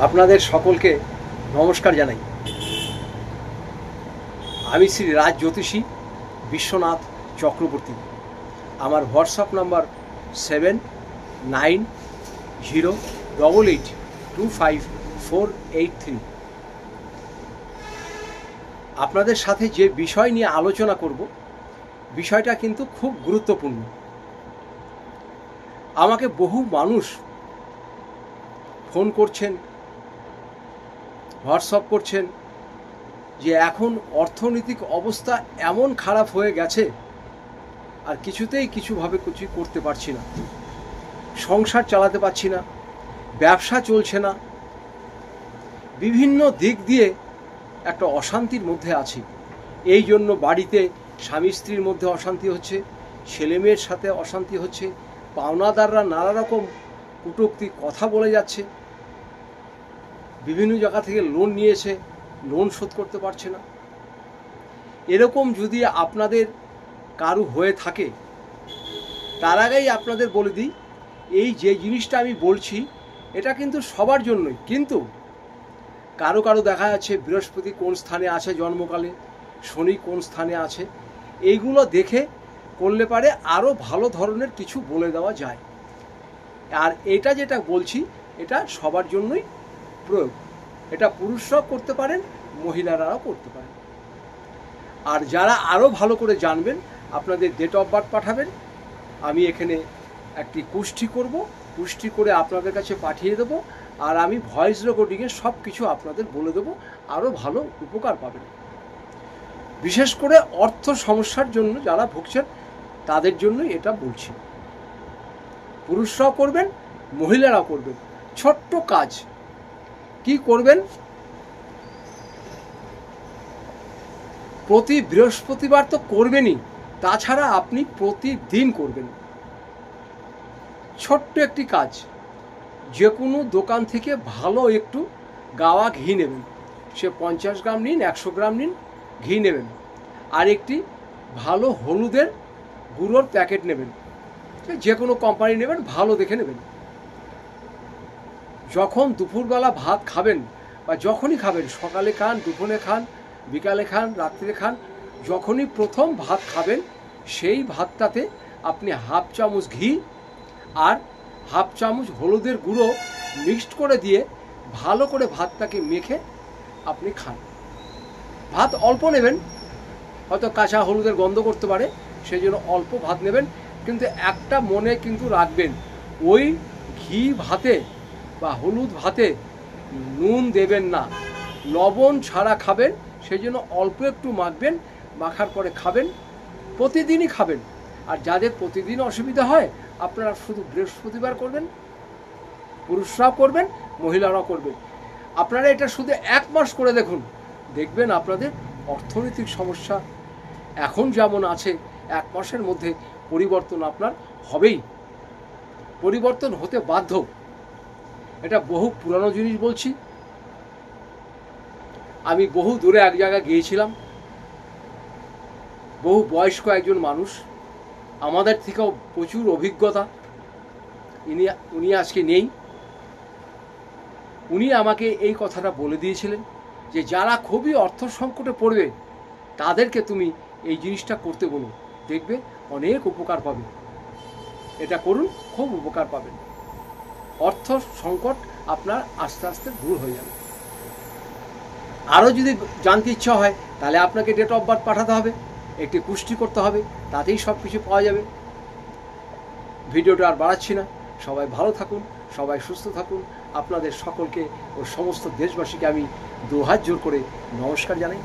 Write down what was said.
আপনাদের সকলকে নমস্কার জানাই। আমি শ্রী রাজ জ্যোতিষী বিশ্বনাথ চক্রবর্তী। আমার হোয়াটসঅ্যাপ নাম্বার 7908825483। আপনাদের সাথে যে বিষয় নিয়ে আলোচনা করব, বিষয়টা কিন্তু খুব গুরুত্বপূর্ণ। আমাকে বহু মানুষ ফোন করছেন, হোয়াটসঅ্যাপ করছেন যে এখন অর্থনৈতিক অবস্থা এমন খারাপ হয়ে গেছে আর কিছুতেই কিছুভাবে কিছু করতে পারছি না, সংসার চালাতে পারছি না, ব্যবসা চলছে না, বিভিন্ন দিক দিয়ে একটা অশান্তির মধ্যে আছি। এই জন্য বাড়িতে স্বামী স্ত্রীর মধ্যে অশান্তি হচ্ছে, ছেলে মেয়ের সাথে অশান্তি হচ্ছে, পাওনাদাররা নানা রকম কটূক্তি কথা বলে যাচ্ছে, বিভিন্ন জায়গা থেকে লোন নিয়েছে, লোন শোধ করতে পারছে না। এরকম যদি আপনাদের কারো হয়ে থাকে, তার আগেই আপনাদের বলে দিই, এই যে জিনিসটা আমি বলছি এটা কিন্তু সবার জন্যই। কিন্তু কারো কারো দেখা যাচ্ছে বৃহস্পতি কোন স্থানে আছে জন্মকালে, শনি কোন স্থানে আছে, এইগুলো দেখে করলে পারে আরও ভালো ধরনের কিছু বলে দেওয়া যায়। আর এটা যেটা বলছি এটা সবার জন্যই প্রয়োগ। এটা পুরুষরাও করতে পারেন, মহিলারাও করতে পারেন। আর যারা আরও ভালো করে জানবেন, আপনাদের ডেট অফ বার্থ পাঠাবেন, আমি এখানে একটি কুষ্টি করব, কুষ্টি করে আপনাদের কাছে পাঠিয়ে দেবো। আর আমি ভয়েস রেকর্ডিংয়ে সব কিছু আপনাদের বলে দেবো, আরও ভালো উপকার পাবেন। বিশেষ করে অর্থ সমস্যার জন্য যারা ভুগছেন তাদের জন্যই এটা বলছি। পুরুষরাও করবেন, মহিলারাও করবেন। ছোট্ট কাজ কি করবেন, প্রতি বৃহস্পতিবার তো করবেনই, তাছাড়া আপনি প্রতিদিন করবেন। ছোট্ট একটি কাজ, যে কোনো দোকান থেকে ভালো একটু গাওয়া ঘি নেবেন, সে 50 গ্রাম নিন, 100 গ্রাম নিন, ঘি নেবেন। আর একটি ভালো হলুদের গুঁড়োর প্যাকেট নেবেন, যে কোনো কোম্পানি নেবেন, ভালো দেখে নেবেন। যখন দুপুরবেলা ভাত খাবেন বা যখনই খাবেন, সকালে খান, দুপুরে খান, বিকালে খান, রাত্রে খান, যখনই প্রথম ভাত খাবেন সেই ভাতটাতে আপনি হাফ চামচ ঘি আর হাফ চামচ হলুদের গুঁড়ো মিক্সড করে দিয়ে ভালো করে ভাতটাকে মেখে আপনি খান। ভাত অল্প নেবেন, হয়তো কাঁচা হলুদের গন্ধ করতে পারে, সেই জন্য অল্প ভাত নেবেন। কিন্তু একটা মনে কিন্তু রাখবেন, ওই ঘি ভাতে বা হলুদ ভাতে নুন দেবেন না, লবণ ছাড়া খাবেন। সেই জন্য অল্প একটু মাখবেন, মাখার পরে খাবেন, প্রতিদিনই খাবেন। আর যাদের প্রতিদিন অসুবিধা হয়, আপনারা শুধু বৃহস্পতিবার করবেন, পুরুষরাও করবেন, মহিলারাও করবেন। আপনারা এটা শুধু 1 মাস করে দেখুন, দেখবেন আপনাদের অর্থনৈতিক সমস্যা এখন যেমন আছে 1 মাসের মধ্যে পরিবর্তন আপনার হবেই, পরিবর্তন হতে বাধ্য। এটা বহু পুরানো জিনিস বলছি। আমি বহু দূরে এক জায়গায় গিয়েছিলাম, বহু বয়স্ক একজন মানুষ, আমাদের থেকেও প্রচুর অভিজ্ঞতা, উনি আজকে নেই। উনি আমাকে এই কথাটা বলে দিয়েছিলেন যে যারা খুবই অর্থ সংকটে পড়বে তাদেরকে তুমি এই জিনিসটা করতে বলো, দেখবে অনেক উপকার পাবে। এটা করুন, খুব উপকার পাবেন। অর্থ সংকট আপনার আস্তে আস্তে দূর হয়ে যাবে। আরও যদি জানতে ইচ্ছা হয় তাহলে আপনাকে ডেট অফ বার্থ পাঠাতে হবে, একটি কুষ্টি করতে হবে, তাতেই সব কিছু পাওয়া যাবে। ভিডিওটা আর বাড়াচ্ছি না। সবাই ভালো থাকুন, সবাই সুস্থ থাকুন। আপনাদের সকলকে ও সমস্ত দেশবাসীকে আমি 2 হাত জোর করে নমস্কার জানাই।